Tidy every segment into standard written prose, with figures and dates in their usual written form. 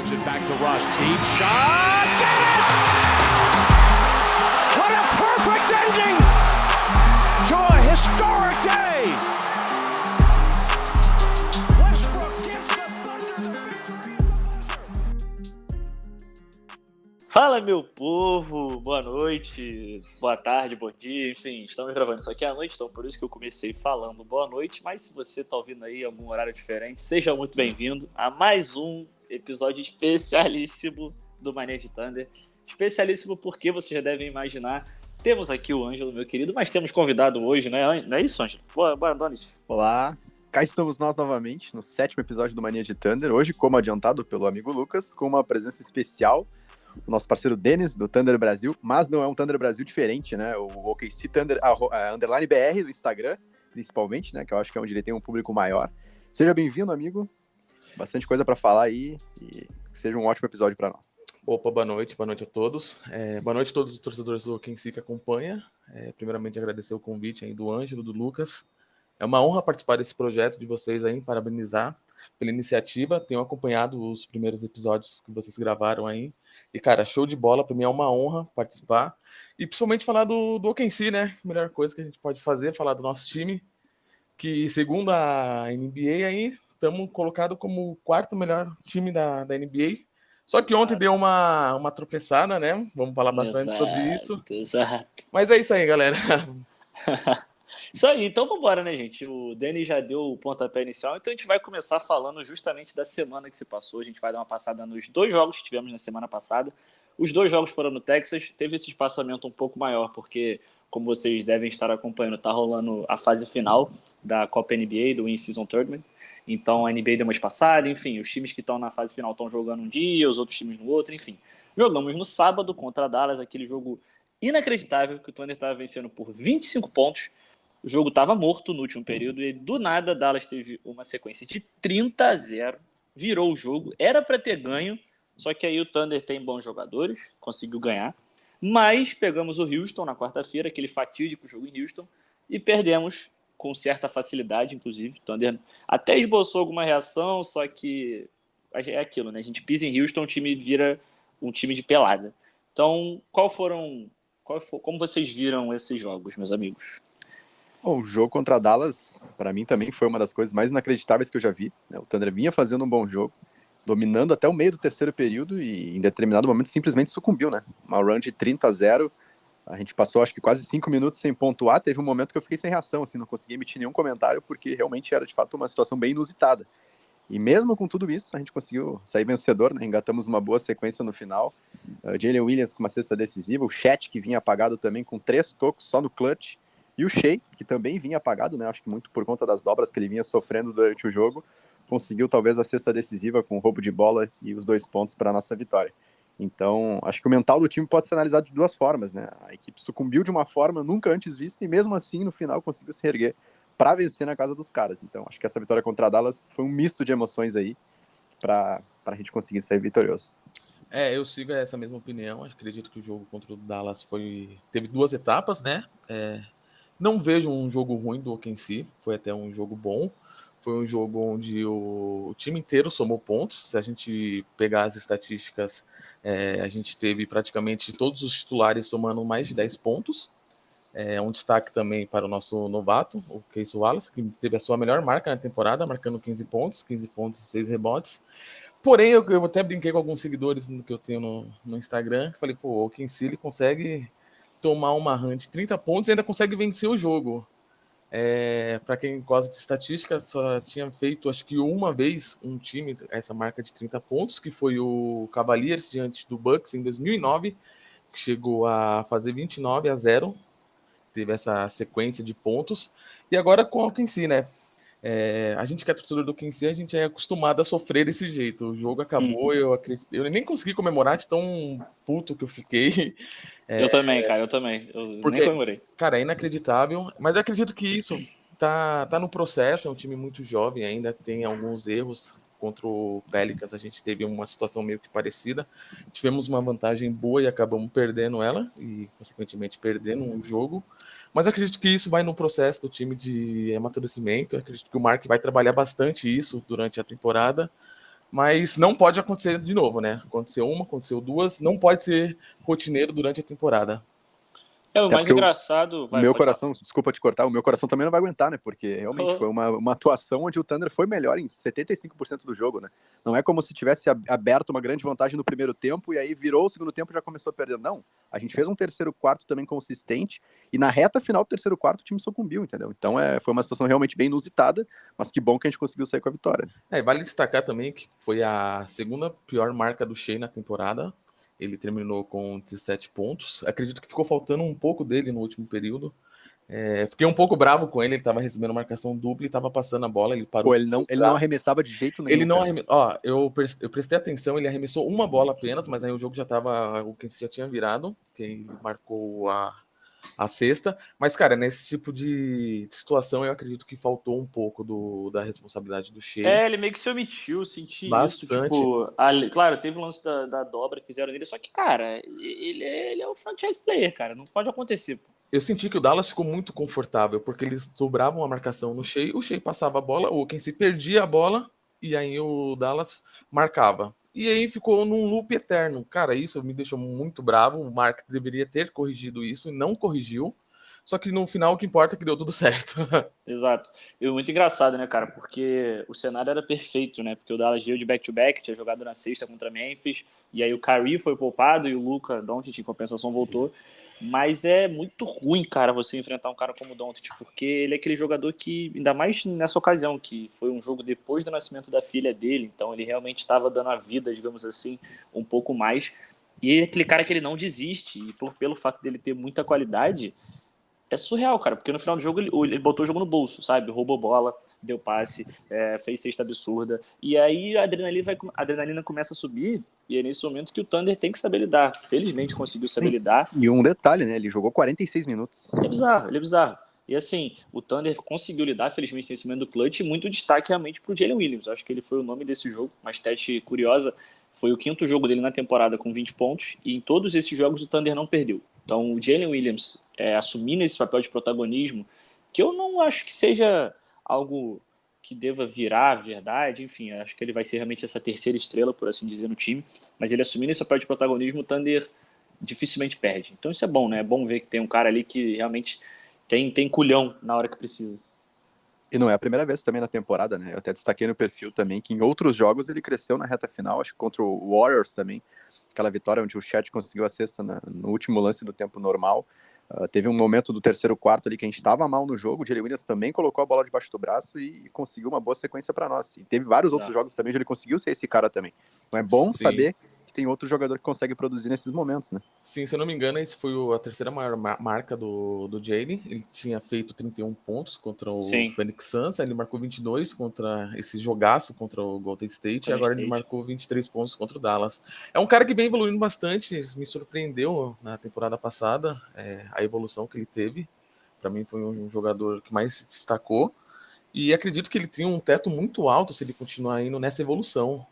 Gives it back to Russ. Deep shot. What a perfect ending to a historic day. Westbrook gives the Thunder the victory. Fala, meu povo, boa noite, boa tarde, bom dia, enfim, estamos gravando isso aqui à noite, então por isso que eu comecei falando boa noite, mas se você está ouvindo aí em algum horário diferente, seja muito bem-vindo a mais um episódio especialíssimo do Mania de Thunder. Especialíssimo porque você já deve imaginar, temos aqui o Ângelo, meu querido, mas temos convidado hoje, né? Não é isso, Ângelo? Boa noite. Olá, cá estamos nós novamente no 7º episódio do Mania de Thunder, hoje, como adiantado pelo amigo Lucas, com uma presença especial, o nosso parceiro Denis, do Thunder Brasil, mas não é um Thunder Brasil diferente, né? O OKC Thunder, underline BR do Instagram, principalmente, né? Que eu acho que é onde ele tem um público maior. Seja bem-vindo, amigo. Bastante coisa para falar aí e que seja um ótimo episódio para nós. Opa, boa noite a todos. Boa noite a todos os torcedores do OKC que acompanha. Primeiramente, agradecer o convite aí do Ângelo, do Lucas. É uma honra participar desse projeto de vocês aí, parabenizar pela iniciativa. Tenho acompanhado os primeiros episódios que vocês gravaram aí. E, cara, show de bola, para mim é uma honra participar. E principalmente falar do OKC, né? A melhor coisa que a gente pode fazer é falar do nosso time, que segundo a NBA aí, estamos colocados como o quarto melhor time da NBA. Só que ontem deu uma tropeçada, né? Vamos falar bastante sobre isso. Exato. Mas é isso aí, galera. Isso aí, então vamos embora, né, gente? O Denis já deu o pontapé inicial, então a gente vai começar falando justamente da semana que se passou. A gente vai dar uma passada nos 2 jogos que tivemos na semana passada. Os 2 jogos foram no Texas, teve esse espaçamento um pouco maior, porque, como vocês devem estar acompanhando, tá rolando a fase final da Copa NBA, do In-Season Tournament. Então a NBA deu uma espaçada, enfim, os times que estão na fase final estão jogando um dia, os outros times no outro, enfim. Jogamos no sábado contra a Dallas, aquele jogo inacreditável, que o Thunder estava vencendo por 25 pontos. O jogo estava morto no último período e do nada Dallas teve uma sequência de 30-0, virou o jogo, era para ter ganho, só que aí o Thunder tem bons jogadores, conseguiu ganhar, mas pegamos o Houston na quarta-feira, aquele fatídico jogo em Houston, e perdemos com certa facilidade, inclusive. O Thunder até esboçou alguma reação, só que é aquilo, né? A gente pisa em Houston, o time vira um time de pelada. Então, como vocês viram esses jogos, meus amigos? Bom, o jogo contra a Dallas, para mim também foi uma das coisas mais inacreditáveis que eu já vi, né? O Thunder vinha fazendo um bom jogo, dominando até o meio do terceiro período e em determinado momento simplesmente sucumbiu, né? Uma run de 30-0, a gente passou acho que quase 5 minutos sem pontuar, teve um momento que eu fiquei sem reação, assim, não consegui emitir nenhum comentário porque realmente era de fato uma situação bem inusitada. E mesmo com tudo isso, a gente conseguiu sair vencedor, né? Engatamos uma boa sequência no final. Jalen Williams com uma cesta decisiva, o Chet que vinha apagado também com 3 tocos só no clutch, e o Shea, que também vinha apagado, né? Acho que muito por conta das dobras que ele vinha sofrendo durante o jogo, conseguiu talvez a cesta decisiva com o roubo de bola e os 2 pontos para a nossa vitória. Então, acho que o mental do time pode ser analisado de 2 formas, né? A equipe sucumbiu de uma forma nunca antes vista e mesmo assim, no final, conseguiu se reerguer para vencer na casa dos caras. Então, acho que essa vitória contra a Dallas foi um misto de emoções aí para a gente conseguir sair vitorioso. Eu sigo essa mesma opinião. Acredito que o jogo contra o Dallas teve 2 etapas, né? Não vejo um jogo ruim do OKC, foi até um jogo bom. Foi um jogo onde o time inteiro somou pontos. Se a gente pegar as estatísticas, a gente teve praticamente todos os titulares somando mais de 10 pontos. Um destaque também para o nosso novato, o Cason Wallace, que teve a sua melhor marca na temporada, marcando 15 pontos e 6 rebotes. Porém, eu até brinquei com alguns seguidores que eu tenho no Instagram. Falei, pô, o OKC ele consegue tomar uma run de 30 pontos e ainda consegue vencer o jogo. Para quem gosta de estatística, só tinha feito, acho que uma vez, um time essa marca de 30 pontos, que foi o Cavaliers diante do Bucks em 2009, que chegou a fazer 29-0, teve essa sequência de pontos, e agora com o OKC, né? A gente que é torcedor do OKC, a gente é acostumado a sofrer desse jeito. O jogo acabou, eu nem consegui comemorar de tão puto que eu fiquei. Eu também, cara, eu nem comemorei. Cara, é inacreditável, mas eu acredito que isso tá no processo, é um time muito jovem, ainda tem alguns erros. Contra o Pelicans a gente teve uma situação meio que parecida, tivemos uma vantagem boa e acabamos perdendo ela, e consequentemente perdendo um jogo, mas eu acredito que isso vai no processo do time de amadurecimento. Eu acredito que o Mark vai trabalhar bastante isso durante a temporada, Mas não pode acontecer de novo, né? Aconteceu uma, aconteceu duas, não pode ser rotineiro durante a temporada. O Até mais porque engraçado... o meu pode falar. coração, desculpa te cortar, o meu coração também não vai aguentar, né? Porque realmente foi uma atuação onde o Thunder foi melhor em 75% do jogo, né? Não é como se tivesse aberto uma grande vantagem no primeiro tempo e aí virou o segundo tempo e já começou a perder. Não, a gente fez um terceiro quarto também consistente e na reta final do terceiro quarto o time sucumbiu, entendeu? Então foi uma situação realmente bem inusitada, mas que bom que a gente conseguiu sair com a vitória. Vale destacar também que foi a segunda pior marca do Shea na temporada. Ele terminou com 17 pontos. Acredito que ficou faltando um pouco dele no último período. Fiquei um pouco bravo com ele estava recebendo marcação dupla e estava passando a bola, ele parou. Pô, ele não arremessava de jeito nenhum. Ele não arremessou. Eu prestei atenção, ele arremessou uma bola apenas, mas aí o jogo já tava. O que já tinha virado, que ele marcou a sexta. Mas, cara, nesse tipo de situação, eu acredito que faltou um pouco da responsabilidade do Shea. Ele meio que se omitiu, senti Bastante. isso. Tipo, claro, teve o lance da dobra que fizeram nele, só que, cara, ele é o franchise player, cara. Não pode acontecer, pô. Eu senti que o Dallas ficou muito confortável, porque eles dobravam a marcação no Shea, o Shea passava a bola, o Kensi perdia a bola, e aí o Dallas marcava. E aí ficou num loop eterno. Cara, isso me deixou muito bravo. O Mark deveria ter corrigido isso e não corrigiu. Só que no final o que importa é que deu tudo certo. Exato. E muito engraçado, né, cara? Porque o cenário era perfeito, né? Porque o Dallas veio de back-to-back, tinha jogado na sexta contra Memphis, e aí o Kyrie foi poupado e o Luka Doncic, em compensação, voltou. Mas é muito ruim, cara, você enfrentar um cara como o Doncic, porque ele é aquele jogador que, ainda mais nessa ocasião, que foi um jogo depois do nascimento da filha dele, então ele realmente estava dando a vida, digamos assim, um pouco mais. E é aquele cara que ele não desiste, e pelo fato dele ter muita qualidade, é surreal, cara, porque no final do jogo ele botou o jogo no bolso, sabe? Roubou bola, deu passe, fez cesta absurda. E aí a adrenalina começa a subir, e é nesse momento que o Thunder tem que saber lidar. Felizmente conseguiu saber lidar. E um detalhe, né? Ele jogou 46 minutos. Ele é bizarro. E assim, o Thunder conseguiu lidar, felizmente, nesse momento do clutch, e muito destaque realmente pro Jalen Williams. Acho que ele foi o nome desse jogo. Uma stat curiosa, foi o 5º jogo dele na temporada com 20 pontos, e em todos esses jogos o Thunder não perdeu. Então o Jalen Williams assumindo esse papel de protagonismo, que eu não acho que seja algo que deva virar verdade, enfim, acho que ele vai ser realmente essa terceira estrela, por assim dizer, no time, mas ele assumindo esse papel de protagonismo, o Thunder dificilmente perde. Então isso é bom, né? É bom ver que tem um cara ali que realmente tem culhão na hora que precisa. E não é a primeira vez também na temporada, né? Eu até destaquei no perfil também que em outros jogos ele cresceu na reta final, acho que contra o Warriors também, aquela vitória onde o Chet conseguiu a sexta no último lance do tempo normal. Teve um momento do terceiro quarto ali que a gente estava mal no jogo, o Jalen Williams também colocou a bola debaixo do braço e conseguiu uma boa sequência para nós. E teve vários outros jogos também onde ele conseguiu ser esse cara também. Então é bom saber que tem outro jogador que consegue produzir nesses momentos, né? Sim, se eu não me engano, esse foi a terceira maior marca do Jalen. Ele tinha feito 31 pontos contra o Phoenix Suns, aí ele marcou 22 contra esse jogaço contra o Golden State, e agora ele marcou 23 pontos contra o Dallas. É um cara que vem evoluindo bastante, me surpreendeu na temporada passada, a evolução que ele teve. Para mim foi um jogador que mais se destacou, e acredito que ele tem um teto muito alto se ele continuar indo nessa evolução.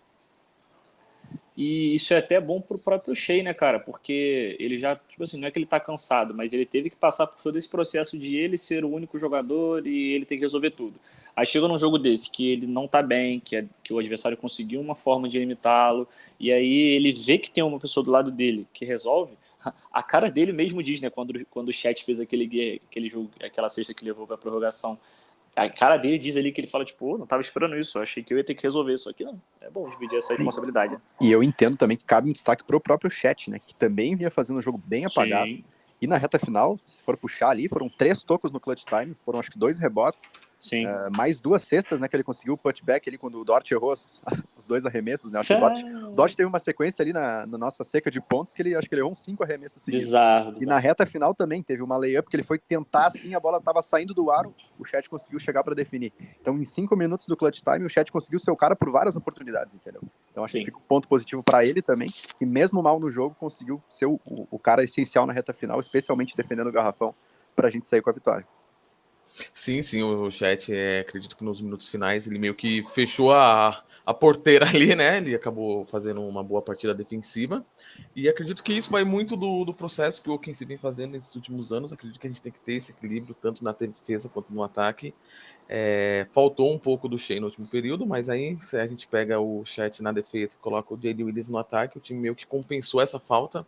E isso é até bom pro próprio Shea, né, cara? Porque ele já, tipo assim, não é que ele tá cansado, mas ele teve que passar por todo esse processo de ele ser o único jogador e ele tem que resolver tudo. Aí chega num jogo desse que ele não tá bem, que o adversário conseguiu uma forma de limitá-lo, e aí ele vê que tem uma pessoa do lado dele que resolve. A cara dele mesmo diz, né, quando o Chet fez aquele jogo, aquela cesta que levou pra prorrogação. A cara dele diz ali que ele fala, tipo, não tava esperando isso, eu achei que eu ia ter que resolver isso aqui, não. É bom dividir essa responsabilidade. E eu entendo também que cabe um destaque pro próprio Chet, né, que também vinha fazendo um jogo bem apagado. Sim. E na reta final, se for puxar ali, foram 3 tocos no clutch time, foram acho que 2 rebotes, mais 2 cestas, né, que ele conseguiu o putback ali quando o Dort errou os 2 arremessos, né, acho que o Dort teve uma sequência ali na nossa seca de pontos que ele, acho que ele errou uns 5 arremessos seguidos. Bizarro. E na reta final também teve uma layup que ele foi tentar assim, a bola tava saindo do aro, o Chet conseguiu chegar para definir. Então em 5 minutos do clutch time, o Chet conseguiu ser o cara por várias oportunidades, entendeu? Então acho que fica um ponto positivo para ele também, que mesmo mal no jogo, conseguiu ser o cara essencial na reta final, especialmente defendendo o garrafão, pra gente sair com a vitória. Sim, o Chet, acredito que nos minutos finais ele meio que fechou a porteira ali, né? Ele acabou fazendo uma boa partida defensiva. E acredito que isso vai muito do processo que o OKC vem fazendo nesses últimos anos. Acredito que a gente tem que ter esse equilíbrio tanto na defesa quanto no ataque. Faltou um pouco do Shea no último período, mas aí se a gente pega o Chet na defesa e coloca o Jalen Williams no ataque, o time meio que compensou essa falta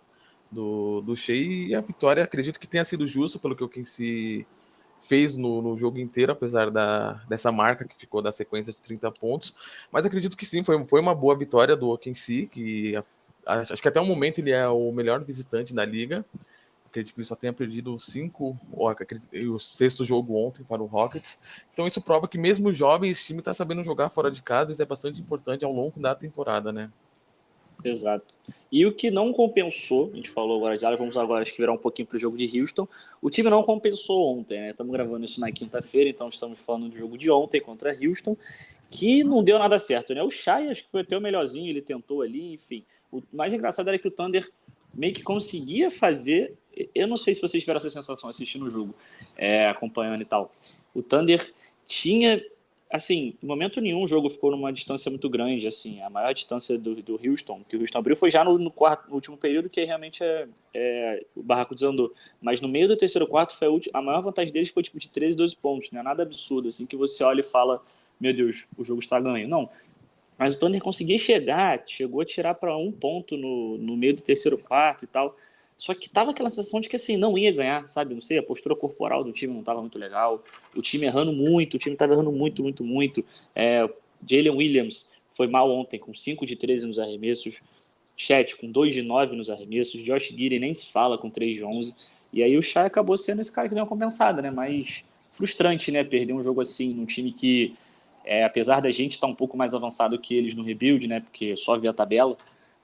do Shea, e a vitória acredito que tenha sido justa pelo que o OKC fez no jogo inteiro, apesar dessa marca que ficou da sequência de 30 pontos, mas acredito que sim, foi uma boa vitória do OKC, que acho que até o momento ele é o melhor visitante da liga. Acredito que ele só tenha perdido 5, o sexto jogo ontem para o Rockets. Então isso prova que mesmo jovem, esse time está sabendo jogar fora de casa, isso é bastante importante ao longo da temporada, né? Exato. E o que não compensou, a gente falou agora de Dallas, vamos agora acho que virar um pouquinho para o jogo de Houston. O time não compensou ontem, né? Estamos gravando isso na quinta-feira, então estamos falando do jogo de ontem contra Houston, que não deu nada certo, né? O Shai acho que foi até o melhorzinho, ele tentou ali, enfim. O mais engraçado era que o Thunder meio que conseguia fazer. Eu não sei se vocês tiveram essa sensação assistindo o jogo, acompanhando e tal. O Thunder tinha, assim, em momento nenhum o jogo ficou numa distância muito grande, assim, a maior distância do Houston, que o Houston abriu foi já no último período, que realmente o barraco desandou. Mas no meio do terceiro quarto, a maior vantagem deles foi tipo de 13, 12 pontos, né? Nada absurdo, assim, que você olha e fala, meu Deus, o jogo está ganho. Não. Mas o Thunder conseguia chegou a tirar para 1 ponto no meio do terceiro quarto e tal. Só que tava aquela sensação de que assim, não ia ganhar, sabe? Não sei, a postura corporal do time não tava muito legal. O time errando muito, o time tava errando muito, muito, muito. Jalen Williams foi mal ontem, com 5 de 13 nos arremessos. Chet com 2 de 9 nos arremessos. Josh Giddey nem se fala com 3 de 11. E aí o Shai acabou sendo esse cara que deu uma compensada, né? Mas frustrante, né? Perder um jogo assim, num time que, apesar da gente estar um pouco mais avançado que eles no rebuild, né? Porque só via a tabela.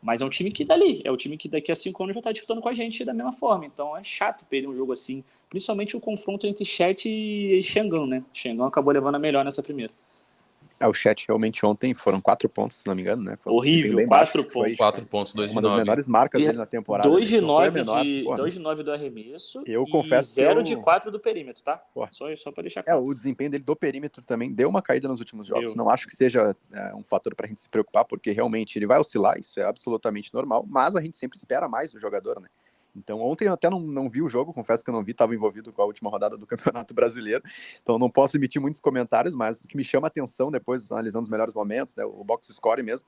Mas é um time que dali, é o time que daqui a 5 anos vai estar disputando com a gente da mesma forma. Então é chato perder um jogo assim, principalmente o confronto entre Chet e Xangão, né? Xangão acabou levando a melhor nessa primeira. O Chet realmente ontem foram 4 pontos, se não me engano, né? Foi horrível, bem 4 baixo, pontos. 4 pontos, 2 de 9. Uma das menores marcas dele na temporada. 2 de 9 2 de 9 do arremesso eu e confesso 0 de 4 do perímetro, tá? Só para deixar claro. O desempenho dele do perímetro também deu uma caída nos últimos jogos. Deu. Não acho que seja um fator para a gente se preocupar, porque realmente ele vai oscilar, isso é absolutamente normal, mas a gente sempre espera mais do jogador, né? Então ontem eu até não vi o jogo, confesso que eu não vi, estava envolvido com a última rodada do Campeonato Brasileiro, então não posso emitir muitos comentários, mas o que me chama a atenção depois, analisando os melhores momentos, né, o box score mesmo,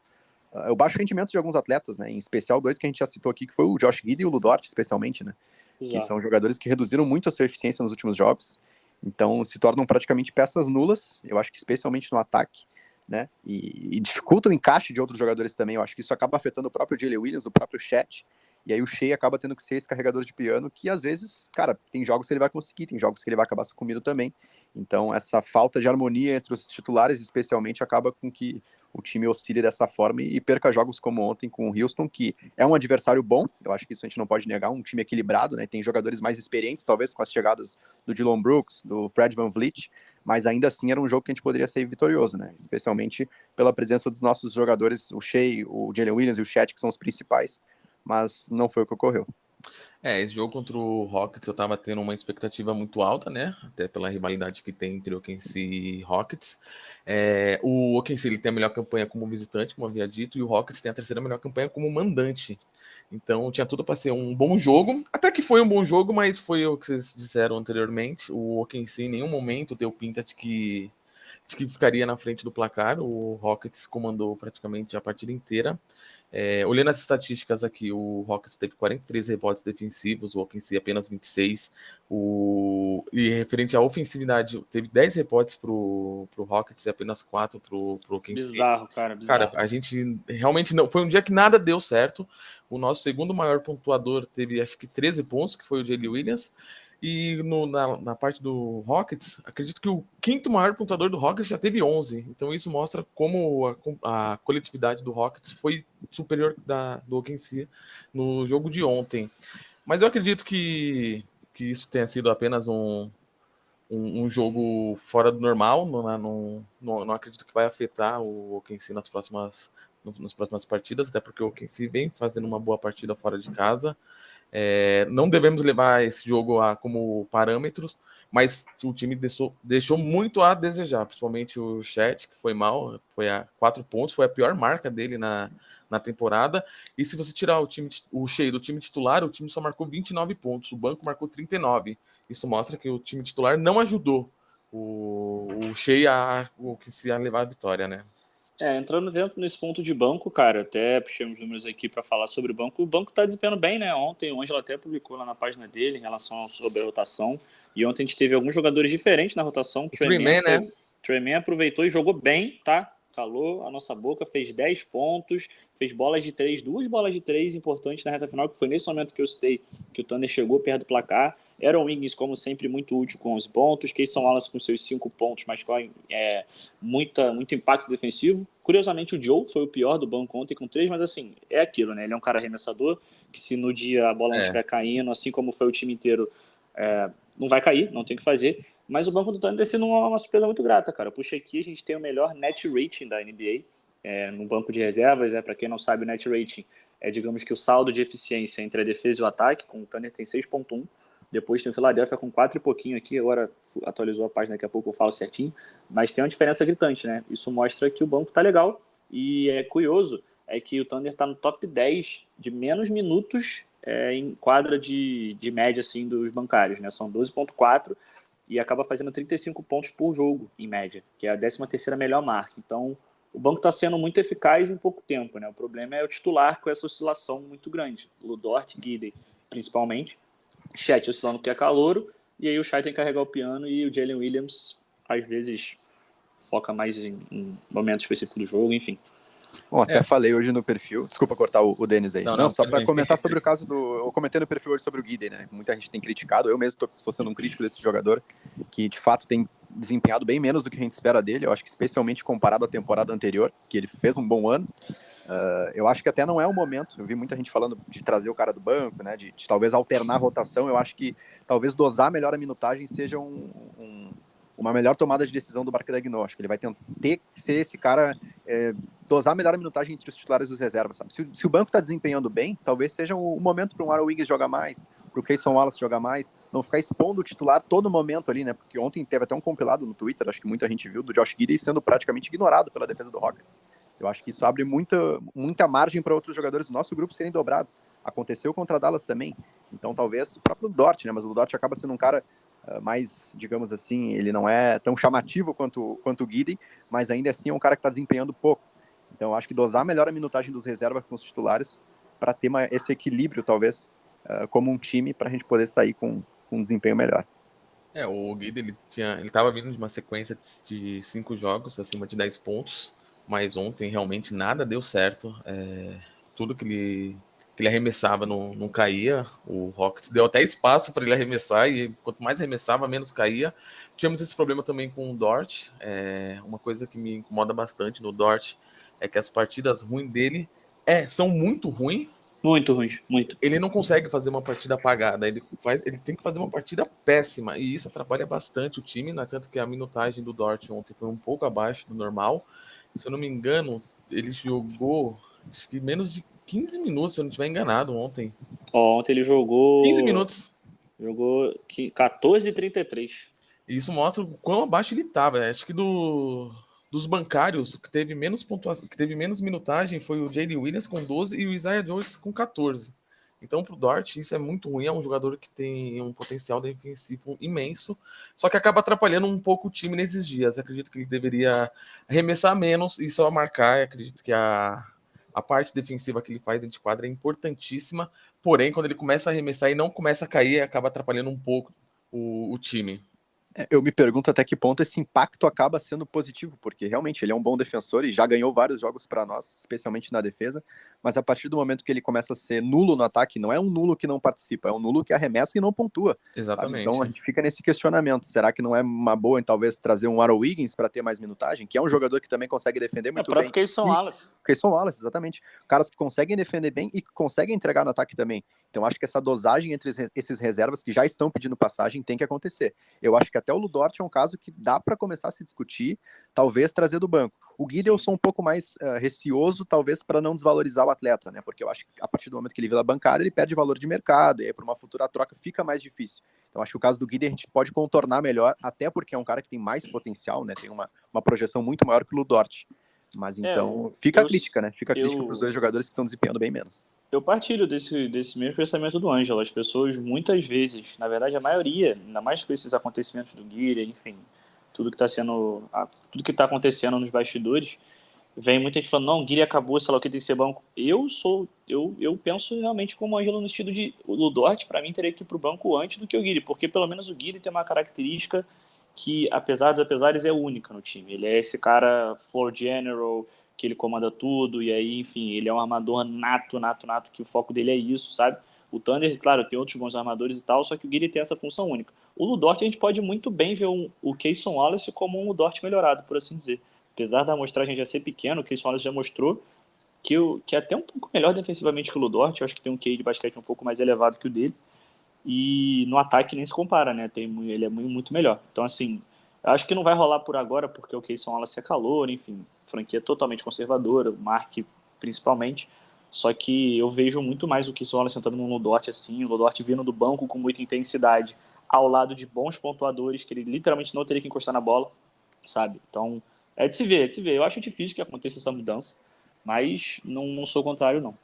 o baixo rendimento de alguns atletas, né, em especial 2 que a gente já citou aqui, que foi o Josh Giddey e o Lu Dort, especialmente, né, que são jogadores que reduziram muito a sua eficiência nos últimos jogos, então se tornam praticamente peças nulas, eu acho que especialmente no ataque, né, e dificultam o encaixe de outros jogadores também. Eu acho que isso acaba afetando o próprio Jalen Williams, o próprio Chet, e aí o Shea acaba tendo que ser esse carregador de piano que às vezes, cara, tem jogos que ele vai conseguir, tem jogos que ele vai acabar sucumbindo também. Então essa falta de harmonia entre os titulares especialmente acaba com que o time oscile dessa forma e perca jogos como ontem com o Houston, que é um adversário bom, eu acho que isso a gente não pode negar, um time equilibrado, né? Tem jogadores mais experientes, talvez com as chegadas do Dillon Brooks, do Fred VanVleet, mas ainda assim era um jogo que a gente poderia ser vitorioso, né? Especialmente pela presença dos nossos jogadores, o Shea, o Jalen Williams e o Chet, que são os principais, mas não foi o que ocorreu. Esse jogo contra o Rockets eu tava tendo uma expectativa muito alta, né? Até pela rivalidade que tem entre o OKC e Rockets. O OKC ele tem a melhor campanha como visitante, como havia dito, e o Rockets tem a terceira melhor campanha como mandante. Então tinha tudo para ser um bom jogo. Até que foi um bom jogo, mas foi o que vocês disseram anteriormente. O OKC em nenhum momento deu pinta de que ficaria na frente do placar. O Rockets comandou praticamente a partida inteira. Olhando as estatísticas aqui, o Rockets teve 43 rebotes defensivos, o OKC apenas 26. E referente à ofensividade, teve 10 rebotes pro Rockets e apenas 4 pro OKC. Bizarro, cara, bizarro. Cara, a gente realmente não... Foi um dia que nada deu certo. O nosso segundo maior pontuador teve, acho que 13 pontos, que foi o Jalen Williams. E na parte do Rockets, acredito que o quinto maior pontuador do Rockets já teve 11. Então isso mostra como a coletividade do Rockets foi superior do OKC no jogo de ontem. Mas eu acredito que isso tenha sido apenas um jogo fora do normal. Não acredito que vai afetar o OKC nas próximas partidas, até porque o OKC vem fazendo uma boa partida fora de casa. Não devemos levar esse jogo como parâmetros, mas o time deixou muito a desejar, principalmente o Chet, que foi mal, foi a 4 pontos, foi a pior marca dele na temporada. E se você tirar o Shea do time titular, o time só marcou 29 pontos, o banco marcou 39. Isso mostra que o time titular não ajudou o Shea o que se ia levar a vitória, né? Entrando dentro nesse ponto de banco, cara, até puxei uns números aqui para falar sobre o banco tá desempenhando bem, né? Ontem o Ângelo até publicou lá na página dele em relação sobre a rotação, e ontem a gente teve alguns jogadores diferentes na rotação. Trey Mann aproveitou e jogou bem, tá? Calou a nossa boca, fez 10 pontos, fez bolas de 3, 2 bolas de 3 importantes na reta final, que foi nesse momento que eu citei que o Thunder chegou perto do placar. Aaron Wiggins, como sempre, muito útil com 11 pontos. Keyson Wallace com seus 5 pontos, mas com muito impacto defensivo. Curiosamente, o Joe foi o pior do banco ontem com 3, mas assim, é aquilo, né? Ele é um cara arremessador, que se no dia a bola não estiver caindo, assim como foi o time inteiro, não vai cair, não tem o que fazer. Mas o banco do Thunder tem sido uma surpresa muito grata, cara. Puxa aqui, a gente tem o melhor net rating da NBA no banco de reservas. Para quem não sabe, o net rating digamos que o saldo de eficiência entre a defesa e o ataque. Com o Thunder tem 6.1. Depois tem o Philadelphia com 4 e pouquinho aqui. Agora atualizou a página, daqui a pouco eu falo certinho. Mas tem uma diferença gritante, né? Isso mostra que o banco tá legal. E curioso que o Thunder tá no top 10 de menos minutos em quadra de média assim, dos bancários, né? São 12.4 e acaba fazendo 35 pontos por jogo, em média, que é a 13ª melhor marca. Então, o banco está sendo muito eficaz em pouco tempo, né? O problema é o titular com essa oscilação muito grande. Lu Dort, Giddey, principalmente. Chet oscilando que é calouro, e aí o Shai tem que carregar o piano, e o Jalen Williams, às vezes, foca mais em momentos específicos do jogo, enfim. Bom, até falei hoje no perfil, desculpa cortar o Denis aí. Não, só para comentar sobre o caso eu comentei no perfil hoje sobre o Giddey, né? Muita gente tem criticado, eu mesmo estou sendo um crítico desse jogador, que de fato tem desempenhado bem menos do que a gente espera dele. Eu acho que especialmente comparado à temporada anterior, que ele fez um bom ano. Eu acho que até não é o momento. Eu vi muita gente falando de trazer o cara do banco, né? De talvez alternar a rotação. Eu acho que talvez dosar melhor a minutagem seja uma melhor tomada de decisão do Barclay-Gno. Acho que ele vai ter que ser esse cara, dosar melhor a minutagem entre os titulares e os reservas, sabe? Se o banco está desempenhando bem, talvez seja o momento para um Aaron Wiggins jogar mais, para o Keyson Wallace jogar mais, não ficar expondo o titular todo momento ali, né? Porque ontem teve até um compilado no Twitter, acho que muita gente viu, do Josh Giddey sendo praticamente ignorado pela defesa do Rockets. Eu acho que isso abre muita margem para outros jogadores do nosso grupo serem dobrados. Aconteceu contra Dallas também. Então talvez o próprio Dort, né? Mas o Dort acaba sendo um cara mais, digamos assim, ele não é tão chamativo quanto o Giddey, mas ainda assim é um cara que está desempenhando pouco. Então eu acho que dosar melhor a minutagem dos reservas com os titulares para ter esse equilíbrio, talvez, como um time, para a gente poder sair com um desempenho melhor. O Giddey, ele estava vindo de uma sequência de 5 jogos acima de 10 pontos, mas ontem realmente nada deu certo. Tudo que ele arremessava não caía. O Rockets deu até espaço para ele arremessar, e quanto mais arremessava, menos caía. Tínhamos esse problema também com o Dort. Uma coisa que me incomoda bastante no Dort é que as partidas ruins dele são muito ruins. Muito ruins, muito. Ele não consegue fazer uma partida apagada, ele tem que fazer uma partida péssima, e isso atrapalha bastante o time, né? Tanto que a minutagem do Dort ontem foi um pouco abaixo do normal. Se eu não me engano, ele jogou acho que menos de 15 minutos, se eu não estiver enganado, ontem. Ontem ele jogou 15 minutos. Jogou 14:33. E isso mostra o quão abaixo ele estava. Acho que dos bancários, o que teve menos pontuação, que teve menos minutagem foi o Jalen Williams com 12 e o Isaiah Jones com 14. Então, pro Dort, isso é muito ruim. É um jogador que tem um potencial defensivo imenso, só que acaba atrapalhando um pouco o time nesses dias. Acredito que ele deveria arremessar menos e só marcar. Acredito que a parte defensiva que ele faz dentro de quadra é importantíssima, porém, quando ele começa a arremessar e não começa a cair, acaba atrapalhando um pouco o time. Eu me pergunto até que ponto esse impacto acaba sendo positivo, porque realmente ele é um bom defensor e já ganhou vários jogos para nós, especialmente na defesa, mas a partir do momento que ele começa a ser nulo no ataque, não é um nulo que não participa, é um nulo que arremessa e não pontua. Exatamente. Sabe? Então a gente fica nesse questionamento, será que não é uma boa, talvez, trazer um Aaron Wiggins para ter mais minutagem, que é um jogador que também consegue defender muito bem. O próprio Keyson Wallace. Keyson Wallace, exatamente. Caras que conseguem defender bem e que conseguem entregar no ataque também. Então acho que essa dosagem entre esses reservas que já estão pedindo passagem tem que acontecer. Eu acho que até o Lu Dort é um caso que dá para começar a se discutir, talvez trazer do banco. O Giddey eu sou um pouco mais receoso, talvez para não desvalorizar o atleta, né? Porque eu acho que a partir do momento que ele vira bancário, ele perde valor de mercado, e aí para uma futura troca fica mais difícil. Então acho que o caso do Giddey a gente pode contornar melhor, até porque é um cara que tem mais potencial, né? Tem uma projeção muito maior que o Lu Dort. Mas então fica a crítica, né? Fica a crítica para os dois jogadores que estão desempenhando bem menos. Eu partilho desse mesmo pensamento do Ângelo. As pessoas, muitas vezes, na verdade a maioria, ainda mais com esses acontecimentos do Giddey, enfim, tudo que tá acontecendo nos bastidores, vem muita gente falando, não, o Guiri acabou, sei lá o que, tem que ser banco. Eu penso realmente como o Ângelo no sentido de o Ludort, para mim, teria que ir pro banco antes do que o Guiri, porque pelo menos o Guiri tem uma característica que, apesar dos apesares, é única no time. Ele é esse cara floor general, que ele comanda tudo, e aí, enfim, ele é um armador nato, que o foco dele é isso, sabe? O Thunder, claro, tem outros bons armadores e tal, só que o Guiri tem essa função única. O Ludort, a gente pode muito bem ver o Cason Wallace como um Ludort melhorado, por assim dizer. Apesar da amostragem já ser pequena, o Cason Wallace já mostrou que é até um pouco melhor defensivamente que o Ludort. Eu acho que tem um QI de basquete um pouco mais elevado que o dele. E no ataque nem se compara, né? Ele é muito melhor. Então, assim, acho que não vai rolar por agora, porque o Cason Wallace é calor, enfim, franquia totalmente conservadora, o Mark principalmente. Só que eu vejo muito mais o Cason Wallace sentando no Ludort assim, o Ludort vindo do banco com muita intensidade, ao lado de bons pontuadores, que ele literalmente não teria que encostar na bola, sabe? Então, é de se ver. Eu acho difícil que aconteça essa mudança, mas não sou contrário, não.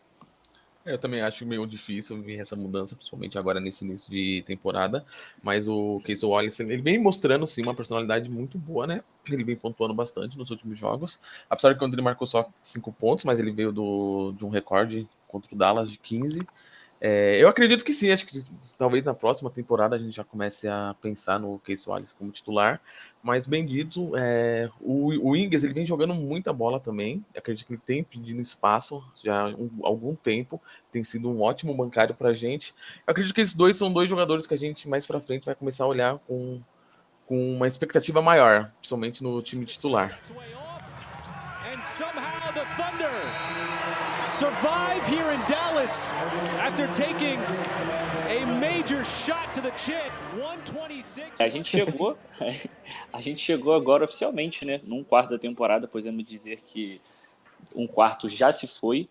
Eu também acho meio difícil ver essa mudança, principalmente agora nesse início de temporada. Mas o Casey Wallace, ele vem mostrando, sim, uma personalidade muito boa, né? Ele vem pontuando bastante nos últimos jogos. Apesar de que quando ele marcou só 5 pontos, mas ele veio de um recorde contra o Dallas de 15. Eu acredito que sim, acho que talvez na próxima temporada a gente já comece a pensar no Casey Wallace como titular, mas bem dito, o Ings ele vem jogando muita bola também, acredito que ele tem pedido espaço já há algum tempo, tem sido um ótimo bancário pra gente. Eu acredito que esses dois são dois jogadores que a gente mais pra frente vai começar a olhar com uma expectativa maior, principalmente no time titular. And somehow the Thunder survive here in Dallas after taking a major shot to the chin. 126. A gente chegou agora oficialmente, né? Num quarto da temporada, podemos dizer que um quarto já se foi.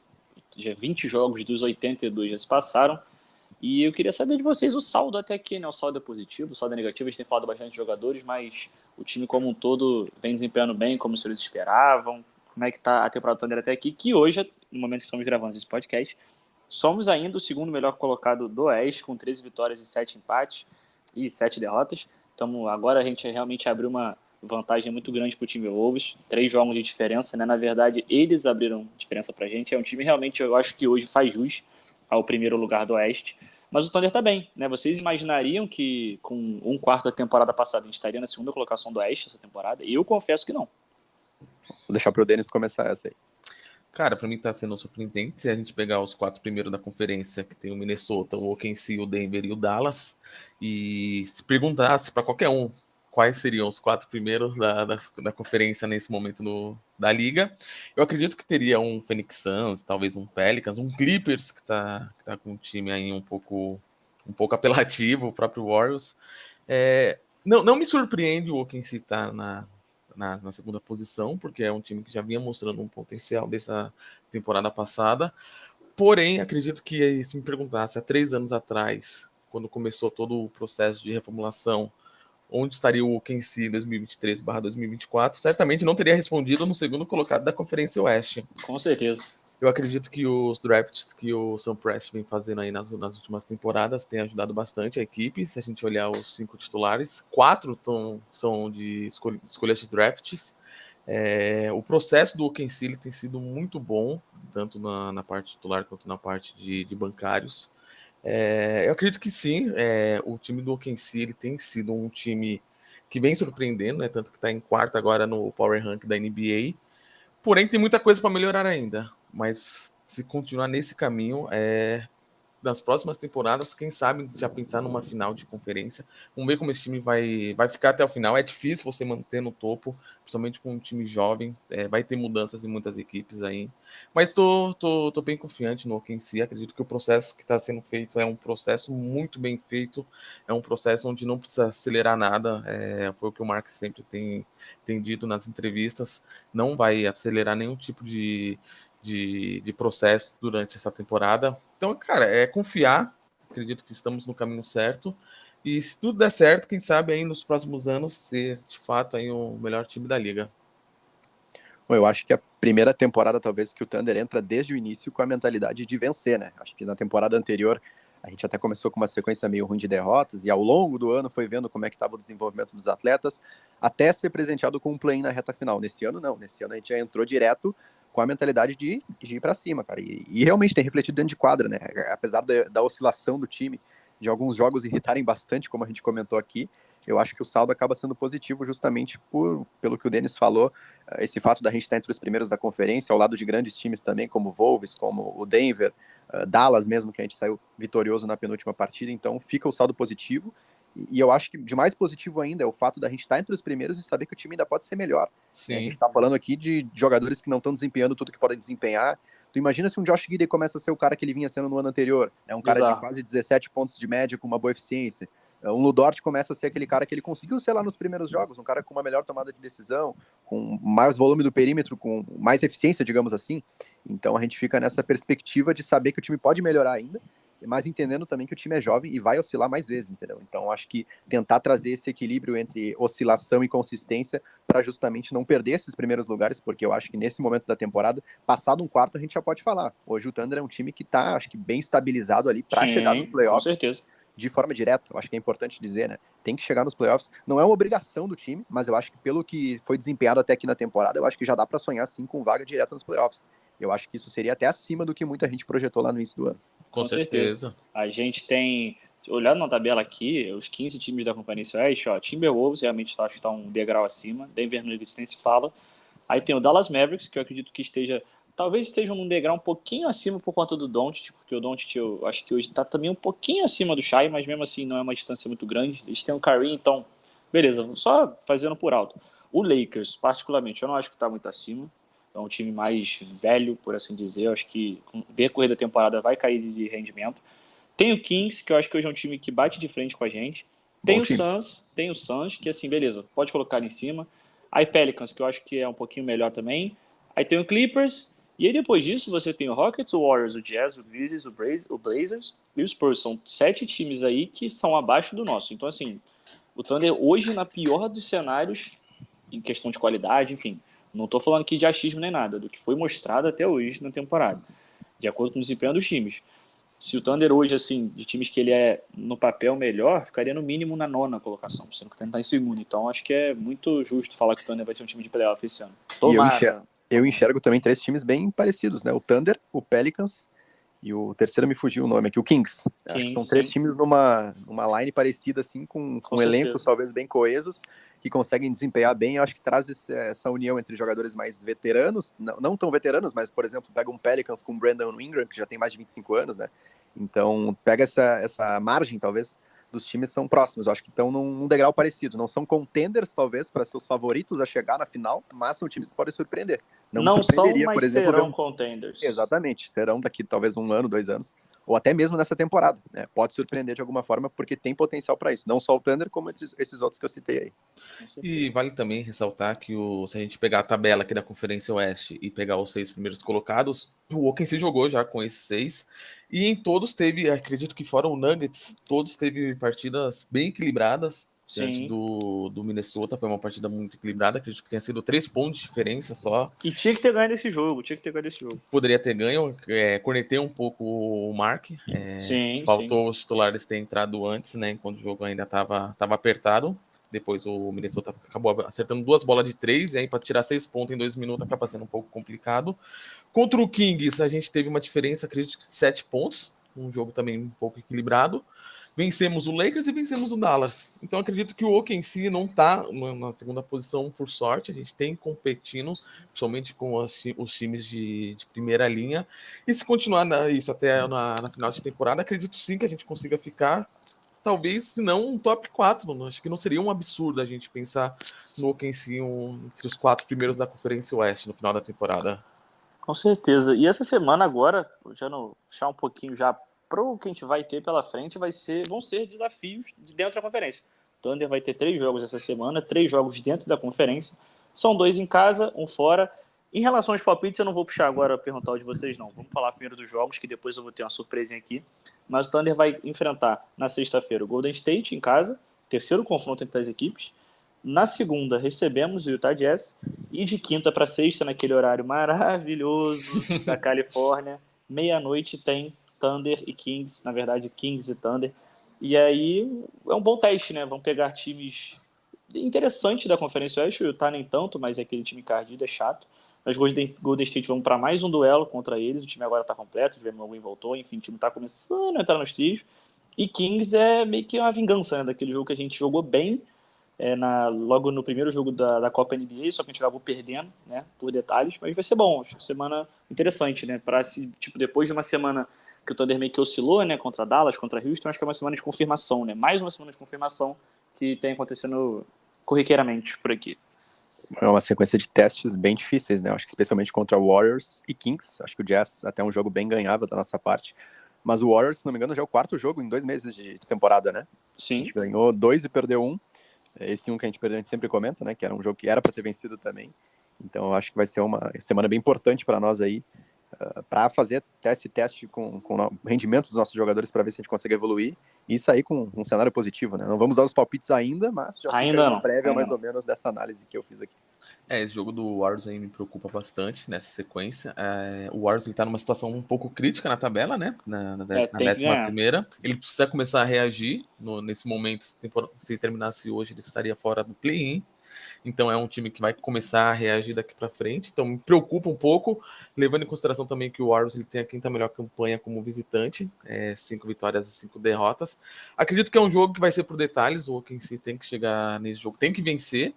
Já 20 jogos dos 82 já se passaram. E eu queria saber de vocês o saldo até aqui, né? O saldo é positivo, o saldo é negativo. A gente tem falado bastante de jogadores, mas o time como um todo vem desempenhando bem, como os senhores esperavam. Como é que tá a temporada do Thunder até aqui? Que hoje, no momento que estamos gravando esse podcast, somos ainda o segundo melhor colocado do Oeste, com 13 vitórias e 7 empates e 7 derrotas. Então agora a gente realmente abriu uma vantagem muito grande para o time Wolves. 3 jogos de diferença, né? Na verdade, eles abriram diferença para a gente. É um time realmente, eu acho que hoje faz jus ao primeiro lugar do Oeste. Mas o Thunder tá bem, né? Vocês imaginariam que com um quarto da temporada passada a gente estaria na segunda colocação do Oeste essa temporada? Eu confesso que não. Vou deixar pro Denis começar essa aí. Cara, pra mim tá sendo surpreendente se a gente pegar os 4 primeiros da conferência, que tem o Minnesota, o OKC, o Denver e o Dallas, e se perguntasse pra qualquer um quais seriam os 4 primeiros da conferência nesse momento da liga, eu acredito que teria um Phoenix Suns, talvez um Pelicans, um Clippers, que tá com um time aí um pouco apelativo, o próprio Warriors. Não me surpreende o OKC estar na segunda posição, porque é um time que já vinha mostrando um potencial dessa temporada passada. Porém, acredito que se me perguntasse há 3 anos atrás, quando começou todo o processo de reformulação, onde estaria o OKC 2023/2024, certamente não teria respondido no segundo colocado da Conferência Oeste. Com certeza. Eu acredito que os drafts que o Sam Prest vem fazendo aí nas últimas temporadas tem ajudado bastante a equipe. Se a gente olhar os 5 titulares, 4 são de escolhas de drafts. O processo do OKC tem sido muito bom, tanto na parte titular quanto na parte de bancários. Eu acredito que sim, o time do OKC ele tem sido um time que vem surpreendendo, né, tanto que está em quarto agora no Power Rank da NBA. Porém, tem muita coisa para melhorar ainda. Mas se continuar nesse caminho, nas próximas temporadas, quem sabe já pensar numa final de conferência. Vamos ver como esse time vai ficar até o final. É difícil você manter no topo, principalmente com um time jovem. Vai ter mudanças em muitas equipes aí. Mas tô bem confiante no OKC. Acredito que o processo que está sendo feito é um processo muito bem feito. É um processo onde não precisa acelerar nada. Foi o que o Mark sempre tem dito nas entrevistas. Não vai acelerar nenhum tipo de processo durante essa temporada. Então, cara, é confiar. Acredito que estamos no caminho certo. E se tudo der certo, quem sabe aí nos próximos anos ser de fato aí o melhor time da liga. Bom, eu acho que a primeira temporada talvez que o Thunder entra desde o início com a mentalidade de vencer, né? Acho que na temporada anterior A gente até começou com uma sequência meio ruim de derrotas e ao longo do ano foi vendo como é que estava o desenvolvimento dos atletas até ser presenteado com um play-in na reta final. Nesse ano, não. Nesse ano a gente já entrou direto com a mentalidade de ir para cima, cara. E realmente tem refletido dentro de quadra, né? Apesar da oscilação do time, de alguns jogos irritarem bastante, como a gente comentou aqui, eu acho que o saldo acaba sendo positivo justamente pelo que o Denis falou, esse fato da gente estar entre os primeiros da conferência, ao lado de grandes times também, como o Wolves, como o Denver, Dallas mesmo, que a gente saiu vitorioso na penúltima partida, então fica o saldo positivo, e eu acho que de mais positivo ainda é o fato da gente estar entre os primeiros e saber que o time ainda pode ser melhor. Sim. A gente está falando aqui de jogadores que não estão desempenhando tudo que podem desempenhar. Tu imagina se um Josh Giddey começa a ser o cara que ele vinha sendo no ano anterior, um cara de quase 17 pontos de média com uma boa eficiência. Um Ludort começa a ser aquele cara que ele conseguiu ser lá nos primeiros jogos, um cara com uma melhor tomada de decisão, com mais volume do perímetro, com mais eficiência, digamos assim. Então a gente fica nessa perspectiva de saber que o time pode melhorar ainda, mas entendendo também que o time é jovem e vai oscilar mais vezes, entendeu? Então acho que tentar trazer esse equilíbrio entre oscilação e consistência para justamente não perder esses primeiros lugares, porque eu acho que nesse momento da temporada, passado um quarto, a gente já pode falar. Hoje o Thunder é um time que está, acho que, bem estabilizado ali para chegar nos playoffs. Com certeza. De forma direta, eu acho que é importante dizer, né? Tem que chegar nos playoffs. Não é uma obrigação do time, mas eu acho que pelo que foi desempenhado até aqui na temporada, eu acho que já dá para sonhar sim com vaga direta nos playoffs. Eu acho que isso seria até acima do que muita gente projetou lá no início do ano. Com certeza. A gente tem, olhando na tabela aqui, os 15 times da Conferência Oeste, ó, Timberwolves realmente acho que está um degrau acima, Denver Nuggets nem se fala. Aí tem o Dallas Mavericks, que eu acredito que talvez estejam num degrau um pouquinho acima por conta do Doncic, porque o Doncic eu acho que hoje está também um pouquinho acima do Shai, mas mesmo assim não é uma distância muito grande. Eles têm o Curry, então, beleza, só fazendo por alto. O Lakers, particularmente, eu não acho que está muito acima. É um time mais velho, por assim dizer. Eu acho que, com o decorrer da temporada, vai cair de rendimento. Tem o Kings, que eu acho que hoje é um time que bate de frente com a gente. Tem o Suns, que assim, beleza, pode colocar em cima. Aí Pelicans, que eu acho que é um pouquinho melhor também. Aí tem o Clippers. E aí depois disso você tem o Rockets, o Warriors, o Jazz, o Grizzlies, o Blazers e o Spurs. São 7 times aí que são abaixo do nosso. Então assim, o Thunder hoje na pior dos cenários, em questão de qualidade, enfim, não estou falando aqui de achismo nem nada, do que foi mostrado até hoje na temporada, de acordo com o desempenho dos times. Se o Thunder hoje, assim, de times que ele é no papel melhor, ficaria no mínimo na 9ª colocação, sendo que o Thunder está em segundo. Então acho que é muito justo falar que o Thunder vai ser um time de playoff esse ano. Tomara. E eu enxergo também 3 times bem parecidos, né? O Thunder, o Pelicans e o terceiro me fugiu o nome aqui, o Kings. Acho que são 3 times numa line parecida, assim, com elencos talvez bem coesos, que conseguem desempenhar bem. Eu acho que traz essa união entre jogadores mais veteranos, não tão veteranos, mas, por exemplo, pega um Pelicans com o Brandon Ingram, que já tem mais de 25 anos, né? Então, pega essa margem, talvez, dos times são próximos. Eu acho que estão num degrau parecido. Não são contenders, talvez, para ser os favoritos a chegar na final, mas são times que podem surpreender. Não são, mas por exemplo, serão contenders. Exatamente. Serão daqui talvez 1 ano, 2 anos. Ou até mesmo nessa temporada. Né? Pode surpreender de alguma forma, porque tem potencial para isso. Não só o Thunder, como esses outros que eu citei aí. E vale também ressaltar que se a gente pegar a tabela aqui da Conferência Oeste e pegar os 6 primeiros colocados, o OKC jogou já com esses 6. E em todos teve, acredito que fora o Nuggets, todos teve partidas bem equilibradas. Diante do Minnesota, foi uma partida muito equilibrada, acredito que tenha sido 3 pontos de diferença só. E tinha que ter ganho desse jogo, Poderia ter ganho, cornetei um pouco o Mark, faltou os titulares terem entrado antes, né, enquanto o jogo ainda estava apertado. Depois o Minnesota acabou acertando 2 bolas de 3, e aí para tirar 6 pontos em 2 minutos acaba sendo um pouco complicado. Contra o Kings, a gente teve uma diferença, acredito que de 7 pontos, um jogo também um pouco equilibrado. Vencemos o Lakers e vencemos o Dallas. Então acredito que o OKC não está na segunda posição por sorte. A gente tem competindo, principalmente com os times de primeira linha. E se continuar isso até na final de temporada, acredito sim que a gente consiga ficar, talvez, se não um top 4. Acho que não seria um absurdo a gente pensar no OKC entre os 4 primeiros da Conferência Oeste no final da temporada. Com certeza. E essa semana agora, já no puxar um pouquinho já para o que a gente vai ter pela frente, vão ser desafios de dentro da conferência. O Thunder vai ter 3 jogos essa semana, 3 jogos dentro da conferência. São 2 em casa, 1 fora. Em relação aos palpites, eu não vou puxar agora perguntar o de vocês, não. Vamos falar primeiro dos jogos, que depois eu vou ter uma surpresinha aqui. Mas o Thunder vai enfrentar na sexta-feira o Golden State em casa, terceiro confronto entre as equipes. Na segunda, recebemos o Utah Jazz. E de quinta para sexta, naquele horário maravilhoso da Califórnia, meia-noite, tem Thunder e Kings, na verdade Kings e Thunder. E aí é um bom teste, né? Vão pegar times interessantes da Conferência Oeste, o Utah nem tanto, mas é aquele time encardido, é chato. Mas Golden State vão para mais um duelo contra eles, o time agora está completo, o Draymond Green voltou, enfim, o time está começando a entrar nos trilhos. E Kings é meio que uma vingança, né, daquele jogo que a gente jogou bem logo no primeiro jogo da Copa NBA, só que a gente acabou perdendo, né, por detalhes, mas vai ser bom, acho que semana interessante, né, para depois de uma semana que o Thunder meio que oscilou, né, contra Dallas, contra Houston, acho que é uma semana de confirmação, né, mais uma semana de confirmação que tem acontecendo corriqueiramente por aqui. É uma sequência de testes bem difíceis, né? Acho que especialmente contra Warriors e Kings. Acho que o Jazz até é um jogo bem ganhável da nossa parte. Mas o Warriors, se não me engano, já é o 4º jogo em 2 meses de temporada, né? Sim. A gente ganhou 2 e perdeu 1. Esse 1 que a gente perdeu, a gente sempre comenta, né? Que era um jogo que era para ter vencido também. Então, eu acho que vai ser uma semana bem importante para nós aí, para fazer esse teste com o rendimento dos nossos jogadores para ver se a gente consegue evoluir e sair com um cenário positivo, né? Não vamos dar os palpites ainda, mas já fica uma prévia mais ou menos dessa análise que eu fiz aqui. Esse jogo do Warriors aí me preocupa bastante nessa sequência. O Warriors está numa situação um pouco crítica na tabela, né? Na 11ª. Ele precisa começar a reagir nesse momento. Se terminasse hoje, ele estaria fora do play-in. Então é um time que vai começar a reagir daqui para frente. Então me preocupa um pouco, levando em consideração também que o Warriors ele tem a 5ª melhor campanha como visitante, 5 vitórias e 5 derrotas. Acredito que é um jogo que vai ser por detalhes, o OKC tem que chegar nesse jogo, tem que vencer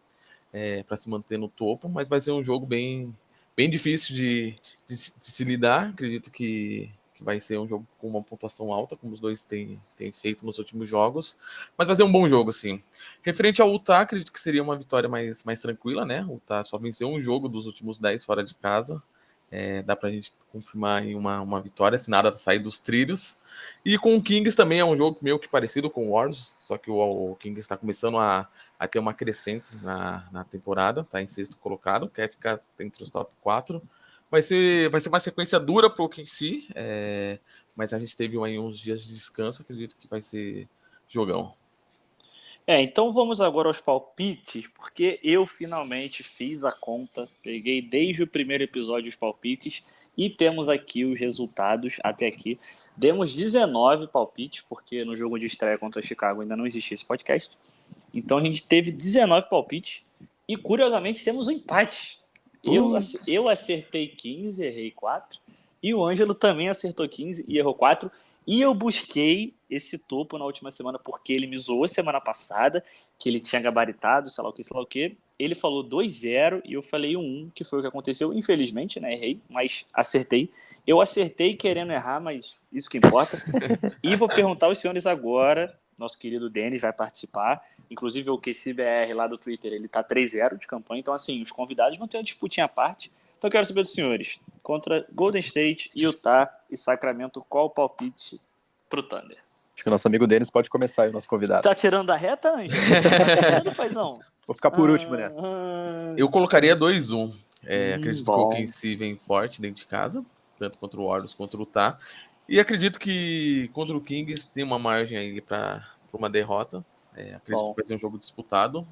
para se manter no topo, mas vai ser um jogo bem difícil de se lidar. Acredito que vai ser um jogo com uma pontuação alta, como os dois têm feito nos últimos jogos, mas vai ser um bom jogo, sim. Referente ao Utah, acredito que seria uma vitória mais tranquila, né? O Utah só venceu um jogo dos últimos 10 fora de casa. Dá pra gente confirmar aí uma vitória, se nada sair dos trilhos. E com o Kings também é um jogo meio que parecido com o Warriors, só que o Kings está começando a ter uma crescente na temporada, está em 6º colocado, quer ficar entre os top 4. Vai ser uma sequência dura para o OKC, mas a gente teve aí uns dias de descanso, acredito que vai ser jogão. Então vamos agora aos palpites, porque eu finalmente fiz a conta, peguei desde o primeiro episódio os palpites e temos aqui os resultados até aqui. Demos 19 palpites, porque no jogo de estreia contra o Chicago ainda não existia esse podcast. Então a gente teve 19 palpites e curiosamente temos um empate. Eu acertei 15, errei 4, e o Ângelo também acertou 15 e errou 4. E eu busquei esse topo na última semana porque ele me zoou semana passada, que ele tinha gabaritado, sei lá o que. Ele falou 2-0 e eu falei 1, que foi o que aconteceu. Infelizmente, né? Errei, mas acertei. Eu acertei querendo errar, mas isso que importa. E vou perguntar aos senhores agora. Nosso querido Denis vai participar. Inclusive o QCBR lá do Twitter, ele tá 3-0 de campanha. Então, assim, os convidados vão ter uma disputinha à parte. Então eu quero saber dos senhores, contra Golden State, Utah e Sacramento, qual o palpite pro Thunder? Acho que o nosso amigo Denis pode começar aí, o nosso convidado. Tá tirando da reta, Ângelo? Tá tirando, paizão? Vou ficar por último nessa. Eu colocaria 2-1. Acredito que o OKC vem forte dentro de casa, tanto contra o Warriors quanto o Utah. E acredito que contra o Kings tem uma margem aí para uma derrota. Acredito que vai ser um jogo disputado.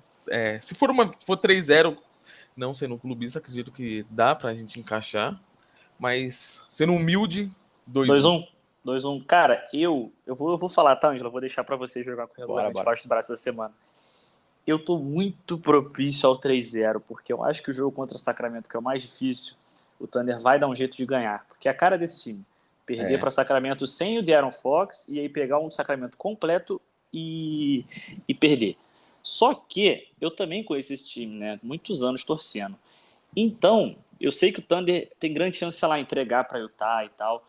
Se for 3-0, não sendo um clubista, acredito que dá pra gente encaixar, mas sendo humilde, 2-1. 2-1. Cara, eu vou falar, tá, Ângelo? Eu vou deixar pra você jogar com o regulamento debaixo do braço essa semana. Eu tô muito propício ao 3-0, porque eu acho que o jogo contra o Sacramento, que é o mais difícil, o Thunder vai dar um jeito de ganhar, porque é a cara desse time. Perder para Sacramento sem o De'Aaron Fox e aí pegar um Sacramento completo e perder. Só que eu também conheço esse time, né? Muitos anos torcendo. Então, eu sei que o Thunder tem grande chance, sei lá, entregar para Utah e tal.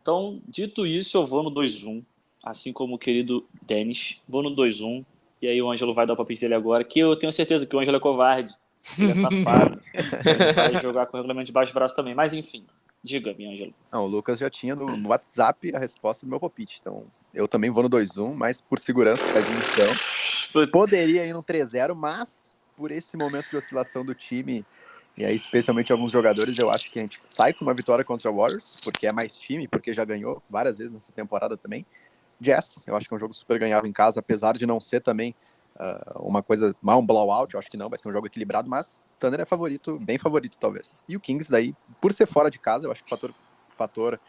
Então, dito isso, eu vou no 2-1, assim como o querido Denis. Vou no 2-1, e aí o Ângelo vai dar o palpite dele agora, que eu tenho certeza que o Ângelo é covarde, ele é safado, ele vai jogar com o regulamento de baixo do braço também. Mas, enfim, diga-me, Ângelo. Não, o Lucas já tinha no WhatsApp a resposta do meu palpite, então eu também vou no 2-1, mas por segurança, poderia ir no 3-0, mas por esse momento de oscilação do time, e aí especialmente alguns jogadores, eu acho que a gente sai com uma vitória contra o Warriors, porque é mais time, porque já ganhou várias vezes nessa temporada também. Jazz, eu acho que é um jogo super ganhável em casa, apesar de não ser também uma coisa, um blowout, eu acho que não, vai ser um jogo equilibrado, mas Thunder é favorito, bem favorito talvez. E o Kings daí, por ser fora de casa, eu acho que o fator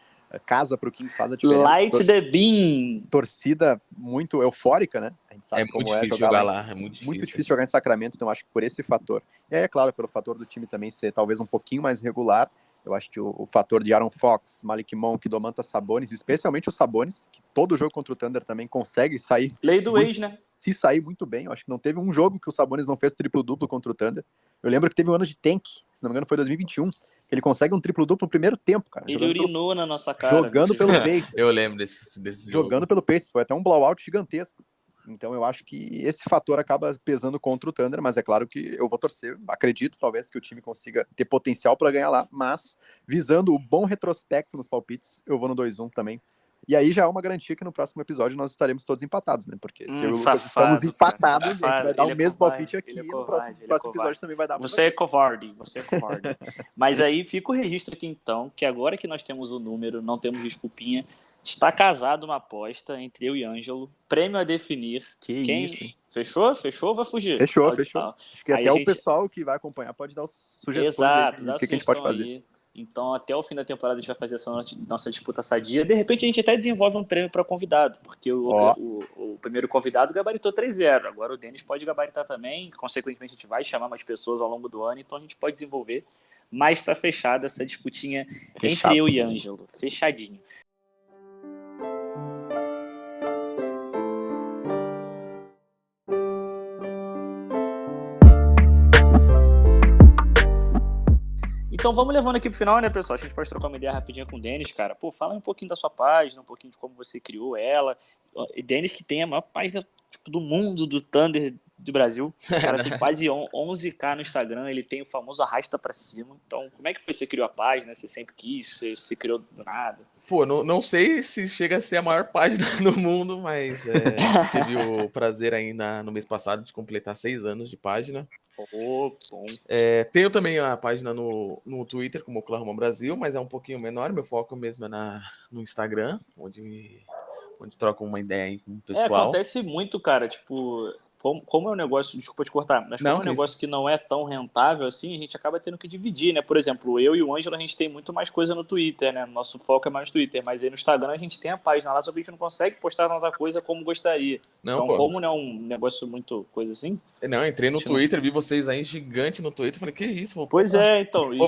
casa pro Kings faz a diferença. Light the beam! Torcida muito eufórica, né? A gente sabe É como muito difícil jogar lá. É muito difícil jogar em Sacramento, então acho que por esse fator. E aí, é claro, pelo fator do time também ser talvez um pouquinho mais regular, eu acho que o fator de Aaron Fox, Malik Monk, Domantas Sabonis, especialmente o Sabonis, que todo jogo contra o Thunder também consegue sair. Lei do ex, né? Se sair muito bem, eu acho que não teve um jogo que o Sabonis não fez triplo-duplo contra o Thunder. Eu lembro que teve um ano de tank, se não me engano foi 2021, que ele consegue um triplo-duplo no primeiro tempo, cara. Ele urinou na nossa cara. Jogando pelo Pacers. Eu lembro desse jogo. Jogando pelo Pacers, foi até um blowout gigantesco. Então eu acho que esse fator acaba pesando contra o Thunder, mas é claro que eu vou torcer, acredito talvez que o time consiga ter potencial para ganhar lá, mas visando o bom retrospecto nos palpites, eu vou no 2-1 também. E aí já é uma garantia que no próximo episódio nós estaremos todos empatados, né? Porque se eu e o Lucas estamos empatados, a gente vai dar o mesmo palpite aqui, e no próximo episódio também vai dar. Você é covarde. Mas aí fica o registro aqui então, que agora que nós temos o número, não temos desculpinha, está casado uma aposta entre eu e Ângelo, prêmio a definir. Quem... Isso, hein? Fechou ou vai fugir? Fechou. Tá. Acho que até o pessoal que vai acompanhar pode dar sugestões. Exato, do que a gente pode fazer. Aí. Então, até o fim da temporada, a gente vai fazer essa nossa disputa sadia. De repente, a gente até desenvolve um prêmio para convidado, porque o primeiro convidado gabaritou 3-0. Agora o Denis pode gabaritar também. Consequentemente, a gente vai chamar mais pessoas ao longo do ano, então a gente pode desenvolver. Mas está fechada essa disputinha entre eu e Ângelo. Fechadinho. Então vamos levando aqui pro final, né, pessoal? A gente pode trocar uma ideia rapidinho com o Denis, cara. Pô, fala um pouquinho da sua página, um pouquinho de como você criou ela. E Denis que tem a maior página do mundo do Thunder do Brasil. O cara tem quase 11k no Instagram, ele tem o famoso arrasta pra cima. Então, como é que foi? Você criou a página? Você sempre quis? Você criou do nada? Pô, não sei se chega a ser a maior página do mundo, mas tive o prazer ainda no mês passado de completar 6 anos de página. Bom. Tenho também a página no Twitter, como Oklahoma Brasil, mas é um pouquinho menor. Meu foco mesmo é no Instagram, onde troco uma ideia aí com o pessoal. Acontece muito, cara, tipo... Como é um negócio, desculpa te cortar, mas como é um negócio que não é tão rentável assim, a gente acaba tendo que dividir, né? Por exemplo, eu e o Ângelo, a gente tem muito mais coisa no Twitter, né? Nosso foco é mais no Twitter, mas aí no Instagram a gente tem a página lá, só que a gente não consegue postar tanta coisa como gostaria. Como não é um negócio muito coisa assim... Não, entrei no Twitter, vi vocês aí gigante no Twitter, falei, que isso? Então, e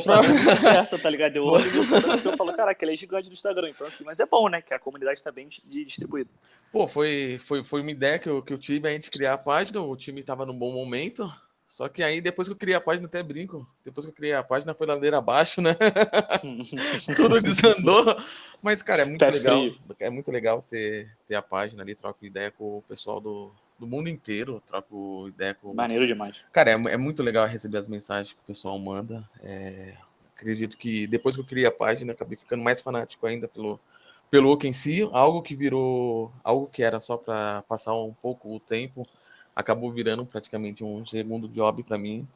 essa, tá ligado? Eu olho e eu falo, caraca, ele é gigante no Instagram, então assim, mas é bom, né? Que a comunidade tá bem distribuída. Pô, foi uma ideia que eu tive a gente criar a página, o time tava num bom momento, só que aí depois que eu criei a página, até brinco, depois que eu criei a página foi ladeira abaixo, né? Tudo desandou, mas cara, é muito legal ter a página ali, troco ideia com o pessoal do mundo inteiro, troco ideia com... Maneiro demais. Cara, é muito legal receber as mensagens que o pessoal manda, acredito que depois que eu criei a página, acabei ficando mais fanático ainda pelo OKC, algo que era só para passar um pouco o tempo, acabou virando praticamente um segundo job para mim.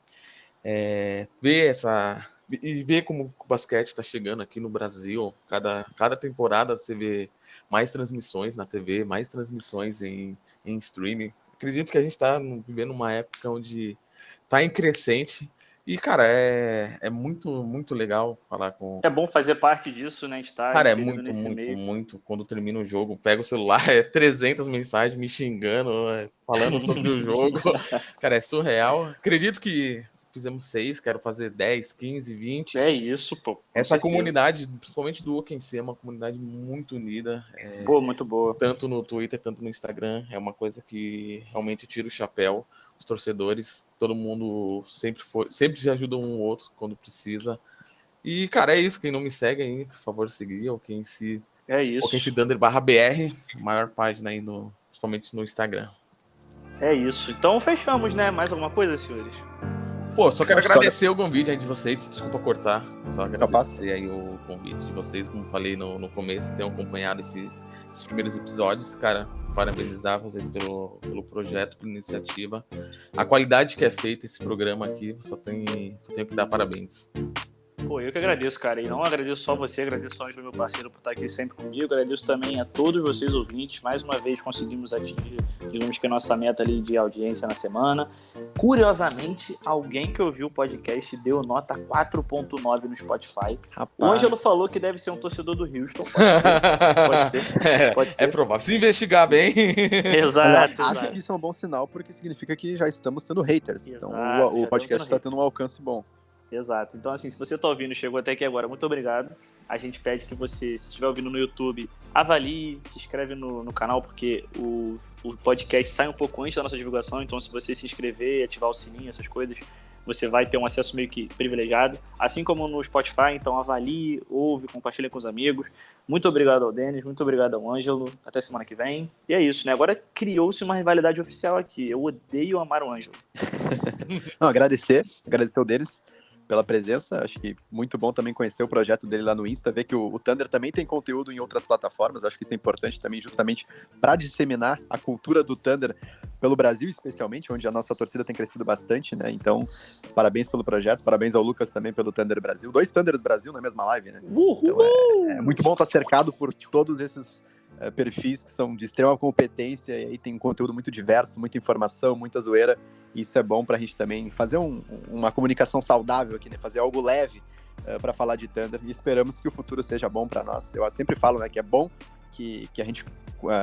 Ver como o basquete está chegando aqui no Brasil, cada temporada você vê mais transmissões na TV, mais transmissões em streaming. Acredito que a gente está vivendo uma época onde está em crescente. E, cara, é muito, muito legal falar com... É bom fazer parte disso, né? A gente tá cara, é muito. Quando termina o jogo, pega o celular, 300 mensagens me xingando, falando sobre o jogo. Cara, é surreal. Acredito que fizemos 6, quero fazer 10, 15, 20. É isso, pô. Essa comunidade, principalmente do OKC, é uma comunidade muito unida. Pô, muito boa. Tanto no Twitter, tanto no Instagram. É uma coisa que realmente eu tiro o chapéu. Os torcedores, todo mundo sempre se ajuda um ou outro quando precisa. E, cara, é isso. Quem não me segue aí, por favor, seguir. Ou quem se Thunder/BR, maior página aí, principalmente no Instagram. É isso. Então fechamos, né? Mais alguma coisa, senhores? Pô, só quero agradecer o convite aí de vocês. Desculpa cortar. Só agradecer aí o convite de vocês. Como falei no começo, tenham acompanhado esses primeiros episódios. Cara, parabenizar vocês pelo projeto, pela iniciativa. A qualidade que é feita esse programa aqui, só tenho que dar parabéns. Pô, eu que agradeço, cara. E não agradeço só você, agradeço só o meu parceiro por estar aqui sempre comigo. Agradeço também a todos vocês ouvintes. Mais uma vez conseguimos atingir, digamos que a nossa meta ali de audiência na semana. Curiosamente, alguém que ouviu o podcast deu nota 4.9 no Spotify. Rapaz. O Ângelo falou que deve ser um torcedor do Houston. Pode ser. É provável. Se investigar bem. Exato, Acho exato. que isso é um bom sinal, porque significa que já estamos tendo haters. Exato, Então já o podcast estamos está tendo tendo um alcance bom. Exato. Então, assim, se você tá ouvindo e chegou até aqui agora, muito obrigado. A gente pede que você, se estiver ouvindo no YouTube, avalie, se inscreve no canal, porque o podcast sai um pouco antes da nossa divulgação. Então, se você se inscrever, ativar o sininho, essas coisas, você vai ter um acesso meio que privilegiado. Assim como no Spotify, então avalie, ouve, compartilha com os amigos. Muito obrigado ao Denis, muito obrigado ao Ângelo. Até semana que vem. E é isso, né? Agora criou-se uma rivalidade oficial aqui. Eu odeio amar o Ângelo. Não, agradecer o Denis pela presença, acho que muito bom também conhecer o projeto dele lá no Insta, ver que o Thunder também tem conteúdo em outras plataformas, acho que isso é importante também justamente para disseminar a cultura do Thunder pelo Brasil especialmente, onde a nossa torcida tem crescido bastante, né, então parabéns pelo projeto, parabéns ao Lucas também pelo Thunder Brasil, 2 Thunders Brasil na mesma live, né, então é muito bom estar cercado por todos esses perfis que são de extrema competência e aí tem um conteúdo muito diverso, muita informação, muita zoeira. E isso é bom pra gente também fazer uma comunicação saudável aqui, né? Fazer algo leve para falar de Thunder. E esperamos que o futuro seja bom para nós. Eu sempre falo, né, que é bom que a gente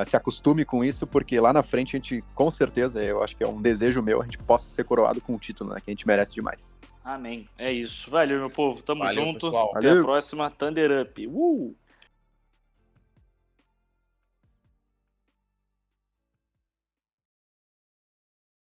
se acostume com isso, porque lá na frente a gente, com certeza, eu acho que é um desejo meu, a gente possa ser coroado com o título, né? Que a gente merece demais. Amém. É isso. Valeu, meu povo. Tamo Valeu, junto. pessoal. Até a Valeu. próxima. Thunder Up.